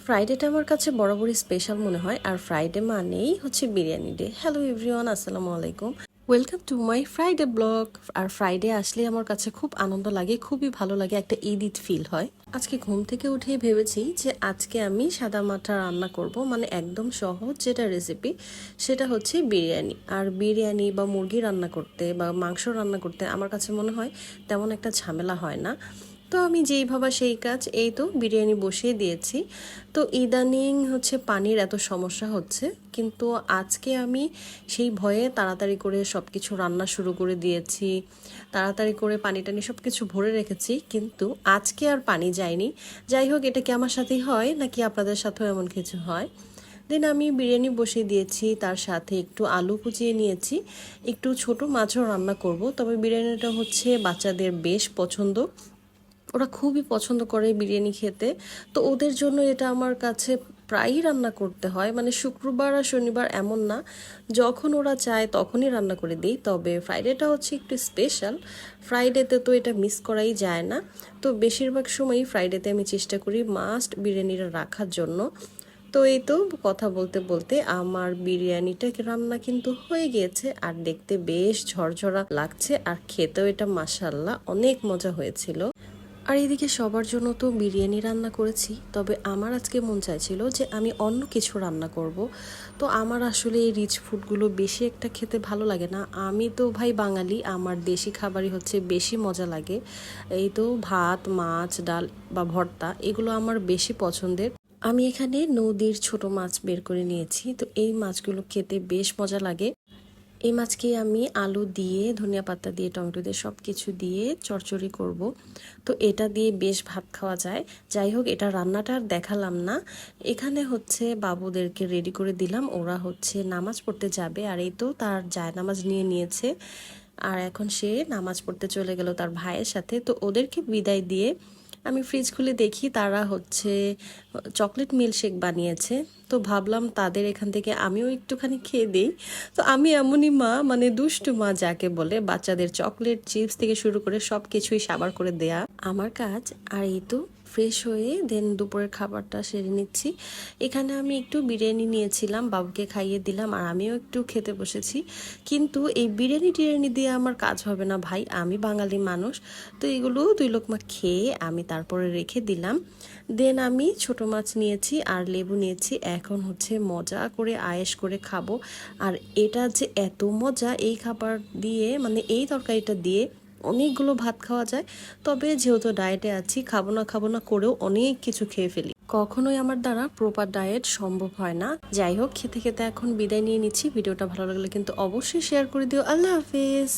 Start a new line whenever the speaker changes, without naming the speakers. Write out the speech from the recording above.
ফ্রাইডেটা আমার কাছে বরাবরই স্পেশাল মনে হয়, আর ফ্রাইডে মানেই হচ্ছে বিরিয়ানি ডে। হ্যালো এভরিওয়ান, আসসালামু আলাইকুম, welcome to my Friday blog. আর ফ্রাইডে আসলে আমার কাছে খুব আনন্দ লাগে, খুবই ভালো লাগে, একটা ঈদ ঈদ ফিল হয়। আজকে ঘুম থেকে উঠেই ভেবেছি যে আজকে আমি সাদা মাঠা রান্না করব, মানে একদম সহজ যেটা রেসিপি সেটা হচ্ছে বিরিয়ানি। আর বিরিয়ানি বা মুরগি রান্না করতে বা মাংস রান্না করতে আমার কাছে মনে হয় তেমন একটা ঝামেলা হয় না। তো আমি যেই ভাবা সেই কাজ, এই তো বিরিয়ানি বসিয়ে দিয়েছি। তো ইদানিং হচ্ছে পানির এত সমস্যা হচ্ছে, কিন্তু আজকে আমি সেই ভয়ে তাড়াতাড়ি করে সব কিছু রান্না শুরু করে দিয়েছি, তাড়াতাড়ি করে পানি টানি সব কিছু ভরে রেখেছি, কিন্তু আজকে আর পানি যায়নি। যাই হোক, এটা কি আমার সাথেই হয় নাকি আপনাদের সাথেও এমন কিছু হয়? দেন আমি বিরিয়ানি বসিয়ে দিয়েছি, তার সাথে একটু আলু কুচিয়ে নিয়েছি, একটু ছোট মাছও রান্না করব। তবে বিরিয়ানিটা হচ্ছে বাচ্চাদের বেশ পছন্দ, ওরা খুবই পছন্দ করে বিরিয়ানি খেতে। তো ওদের জন্য এটা আমার কাছে প্রায়ই রান্না করতে হয়, মানে শুক্রবার আর শনিবার এমন না, যখন ওরা চায় তখনই রান্না করে দিই। তবে ফ্রাইডেটা হচ্ছে একটু স্পেশাল, ফ্রাইডেতে তো এটা মিস করাই যায় না। তো বেশিরভাগ সময়ই ফ্রাইডেতে আমি চেষ্টা করি মাস্ট বিরিয়ানিটা রাখার জন্য। তো এই তো কথা বলতে বলতে আমার বিরিয়ানিটা রান্না কিন্তু হয়ে গিয়েছে, আর দেখতে বেশ ঝরঝরা লাগছে, আর খেতেও এটা মাশাআল্লাহ অনেক মজা হয়েছিল। আর এদিকে সবার জন্য তো বিরিয়ানি রান্না করেছি, তবে আমার আজকে মন চাইছিল যে আমি অন্য কিছু রান্না করব। তো আমার আসলে এই রিচ ফুডগুলো বেশি একটা খেতে ভালো লাগে না। আমি তো ভাই বাঙালি, আমার দেশি খাবারই হচ্ছে বেশি মজা লাগে। এই তো ভাত, মাছ, ডাল বা ভর্তা এগুলো আমার বেশি পছন্দের। আমি এখানে নদীর ছোট মাছ বের করে নিয়েছি, তো এই মাছগুলো খেতে বেশ মজা লাগে। এই মাছকে আমি আলু দিয়ে, ধনিয়া পাতা দিয়ে, টমেটো দিয়ে সব কিছু দিয়ে চচ্চড়ি করব। তো এটা দিয়ে বেশ ভাত খাওয়া যায়। যাই হোক, এটা রান্নাটা আর দেখালাম না। এখানে হচ্ছে বাবুদেরকে রেডি করে দিলাম, ওরা হচ্ছে নামাজ পড়তে যাবে। আর এই তো তার জায়নামাজ নিয়ে নিয়েছে, আর এখন সে নামাজ পড়তে চলে গেল তার ভাইয়ের সাথে। তো ওদেরকে বিদায় দিয়ে আমি ফ্রিজ খুলে দেখি তারা হচ্ছে চকলেট মিল্কশেক বানিয়েছে। তো ভাবলাম তাদের এখান থেকে আমিও একটুখানি খেয়ে দিই। তো আমি এমনই মা, মানে দুষ্টু মা যাকে বলে, বাচ্চাদের চকলেট চিপস থেকে শুরু করে সব কিছুই সাবার করে দেয়া আমার কাজ। আর এই তো ফ্রেশ হয়ে দেন দুপুরের খাবারটা সেরে নিচ্ছি। এখানে আমি একটু বিরিয়ানি নিয়েছিলাম, বাবুকে খাইয়ে দিলাম, আর আমিও একটু খেতে বসেছি। কিন্তু এই বিরিয়ানি টিরিয়ানি দিয়ে আমার কাজ হবে না ভাই, আমি বাঙালি মানুষ। তো এগুলো দুই লোকমা খেয়ে আমি তারপরে রেখে দিলাম। দেন আমি ছোট মাছ নিয়েছি আর লেবু নিয়েছি, এখন হচ্ছে মজা করে আয়েশ করে খাবো। আর এটা যে এত মজা এই খাবার দিয়ে, মানে এই তরকারিটা দিয়ে অনেকগুলো ভাত খাওয়া যায়। তবে যেহেতু ডায়েটে আছি, খাবো না করেও অনেক কিছু খেয়ে ফেলি, কখনোই আমার দ্বারা প্রপার ডায়েট সম্ভব হয় না। যাই হোক, খেতে খেতে এখন বিদায় নিয়ে নিচ্ছি। ভিডিওটা ভালো লাগলে কিন্তু অবশ্যই শেয়ার করে দিও। আল্লাহ হাফেজ।